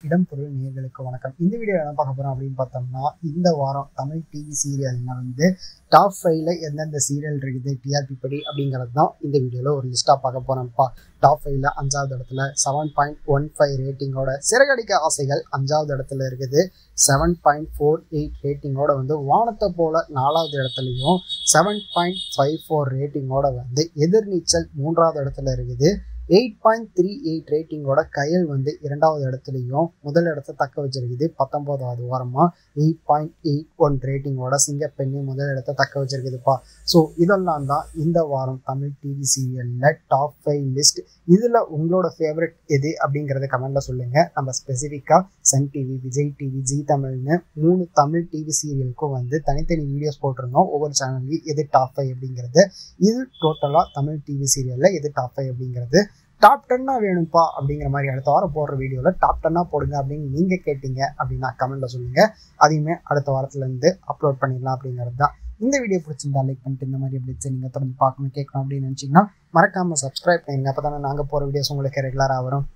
இடம் பொருள் நேயர்களுக்கு வணக்கம். இந்த வீடியோ என்ன பார்க்க போறோம் அப்படின்னு பார்த்தோம்னா, இந்த வாரம் தமிழ் டிவி சீரியல்ல டாப் 5ல எந்தெந்த சீரியல் இருக்குது டிஆர்பி படி அப்படிங்கிறது தான் இந்த வீடியோல ஒரு லிஸ்டா பார்க்க போறோம்ப்பா. டாப் 5ல 5வது இடத்துல 7.15 ரேட்டிங்கோட சிறகடிக்க ஆசைகள் 5வது இடத்துல இருக்குது. 7.48 ரேட்டிங்கோட வானத்தை போல 4வது இடத்துலையும், 7.54 ரேட்டிங்கோட எதிர்நீச்சல் 3வது இடத்துல இருக்குது. 8.38 ரேட்டிங்கோட கயல் 2வது இடத்துலையும் முதல் இடத்தை தக்க வச்சிருக்குது. 19வது வாரமா 8.81 ரேட்டிங்கோட சிங்கப்பெண்ணி முதல் இடத்தை தக்க வச்சிருக்குதுப்பா. ஸோ இதெல்லாம் தான் இந்த வாரம் தமிழ் டிவி சீரியல்ல டாப் 5 லிஸ்ட். இதுல உங்களோட ஃபேவரட் எது அப்படிங்கறத கமெண்ட்ல சொல்லுங்க. நம்ம ஸ்பெசிஃபிக்கா Sun TV, Vijay TV, Zee தமிழ்னு 3 தமிழ் டிவி சீரியலுக்கும் தனித்தனி வீடியோஸ் போட்டிருந்தோம். ஒவ்வொரு சேனல்லையும் எது டாப் 5 அப்படிங்கிறது. இது டோட்டலா தமிழ் டிவி சீரியல்ல எது டாப் 5 அப்படிங்கிறது. டாப் 10 வேணும்ப்பா அப்படிங்கிற மாதிரி அடுத்த வாரம் போடுற வீடியோல டாப் 10 போடுங்க அப்படின்னு நீங்க கேட்டீங்க அப்படின்னா கமெண்ட்ல சொல்லுங்க. அதையுமே அடுத்த வாரத்துல இருந்து அப்லோட் பண்ணிடலாம் அப்படிங்கிறது தான். இந்த வீடியோ பிடிச்சிருந்தா லைக் பண்ணிட்டு இந்த மாதிரி அப்டேட்ஸ் நீங்க தொடர்ந்து பார்க்கணும் கேட்கணும் அப்படின்னு நினைச்சீங்கன்னா மறக்காம சப்ஸ்கிரைப் பண்ணுங்க. அப்பதானே நாங்க போற வீடியோஸ் உங்களுக்கு ரெகுலரா வரும்.